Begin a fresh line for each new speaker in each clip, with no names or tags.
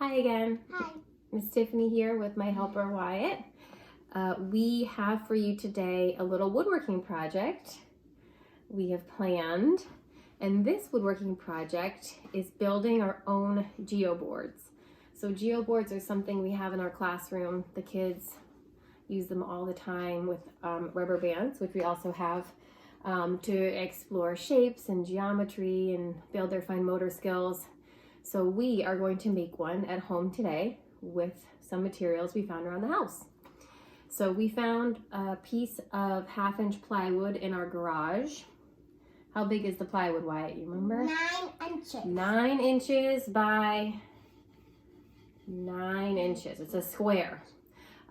Hi again.
Hi.
Miss Tiffany here with my helper Wyatt. We have for you today a little woodworking project we have planned. And this woodworking project is building our own geoboards. So geoboards are something we have in our classroom. The kids use them all the time with rubber bands, which we also have to explore shapes and geometry and build their fine motor skills. So we are going to make one at home today with some materials we found around the house. So we found a piece of 1/2-inch plywood in our garage. How big is the plywood, Wyatt? You remember?
9 inches.
9 inches by 9 inches. It's a square.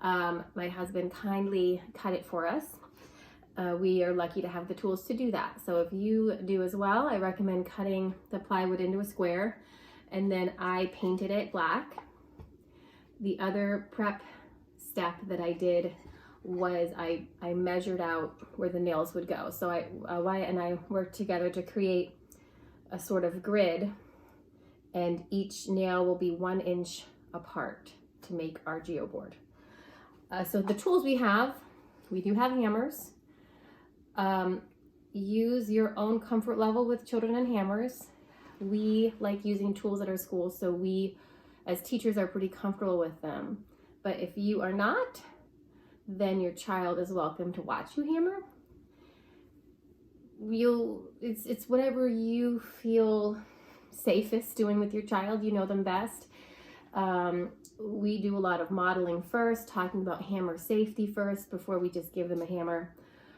My husband kindly cut it for us. We are lucky to have the tools to do that. So if you do as well, I recommend cutting the plywood into a square, and then I painted it black. The other prep step that I did was I measured out where the nails would go. So Wyatt and I worked together to create a sort of grid, and each nail will be 1 inch apart to make our geoboard. So the tools we do have hammers. Use your own comfort level with children and hammers. We like using tools at our school, so we as teachers are pretty comfortable with them. But if you are not, then your child is welcome to watch you hammer. It's whatever you feel safest doing with your child. You know them best. We do a lot of modeling first, talking about hammer safety first before we just give them a hammer.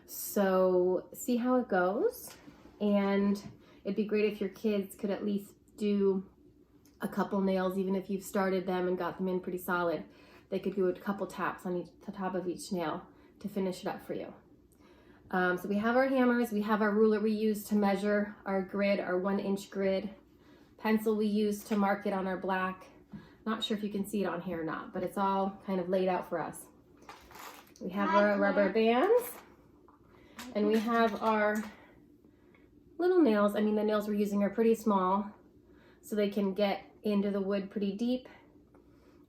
So see how it goes, and it'd be great if your kids could at least do a couple nails, even if you've started them and got them in pretty solid. They could do a couple taps on the top of each nail to finish it up for you. So we have our hammers, we have our ruler we use to measure our grid, our 1 inch grid. Pencil we use to mark it on our black. Not sure if you can see it on here or not, but it's all kind of laid out for us. We have our rubber bands, and we have our little nails. I mean, the nails we're using are pretty small, so they can get into the wood pretty deep,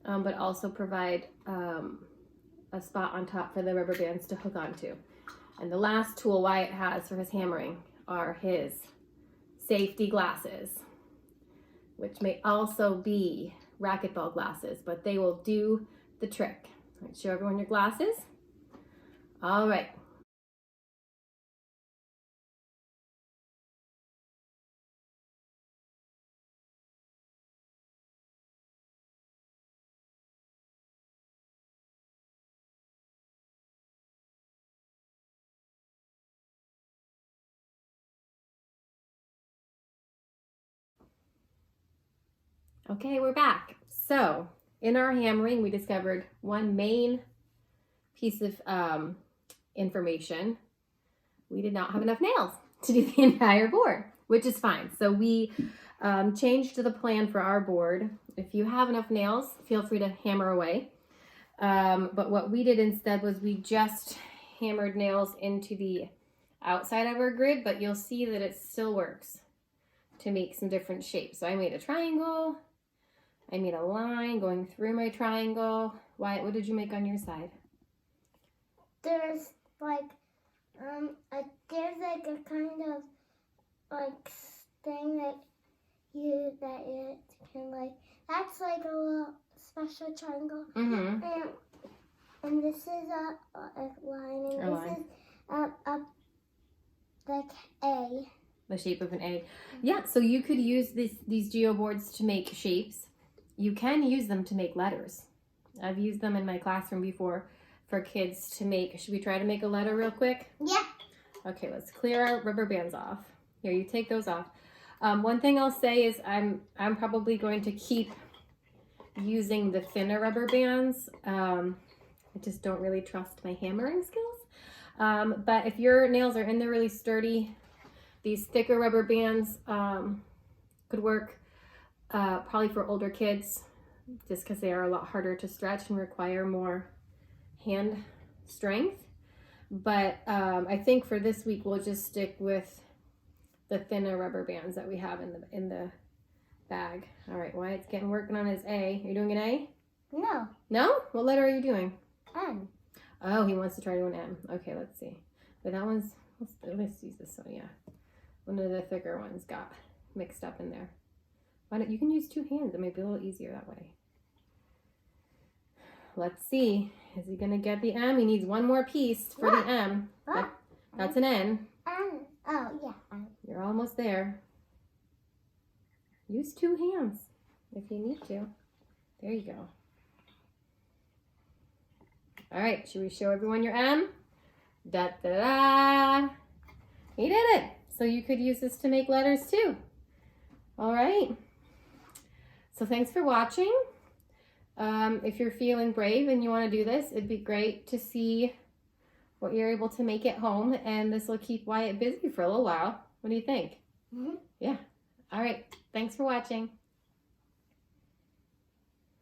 but also provide a spot on top for the rubber bands to hook onto. And the last tool Wyatt has for his hammering are his safety glasses, which may also be racquetball glasses, but they will do the trick. All right, show everyone your glasses. All right. Okay, we're back. So in our hammering, we discovered one main piece of information. We did not have enough nails to do the entire board, which is fine. So we changed the plan for our board. If you have enough nails, feel free to hammer away. But what we did instead was we just hammered nails into the outside of our grid, but you'll see that it still works to make some different shapes. So I made a triangle. I made a line going through my triangle. Wyatt, what did you make on your side?
There's like there's like a kind of like thing that it can like, that's like a little special triangle.
Mm-hmm.
And this is a line, and this is a like A.
The shape of an A. Yeah, so you could use these geoboards to make shapes. You can use them to make letters. I've used them in my classroom before for kids to make. Should we try to make a letter real quick?
Yeah.
Okay, let's clear our rubber bands off. Here, you take those off. One thing I'll say is I'm probably going to keep using the thinner rubber bands. I just don't really trust my hammering skills. But if your nails are in there really sturdy, these thicker rubber bands could work probably for older kids, just because they are a lot harder to stretch and require more hand strength. But I think for this week we'll just stick with the thinner rubber bands that we have in bag. All right, Wyatt's working on his A. Are you doing an A?
No.
No? What letter are you doing?
M.
Oh, he wants to try to do an M. Okay, let's see. But that one's, let's use this one, yeah. One of the thicker ones got mixed up in there. Why don't you can use 2 hands? It might be a little easier that way. Let's see. Is he gonna get the M? He needs one more piece for the M. That's an N.
M. Oh, yeah.
You're almost there. Use 2 hands if you need to. There you go. All right, should we show everyone your M? Da da da. He did it. So you could use this to make letters too. All right. So thanks for watching. If you're feeling brave and you want to do this, it'd be great to see what you're able to make at home, and this will keep Wyatt busy for a little while. What do you think?
Mm-hmm.
Yeah. All right. Thanks for watching.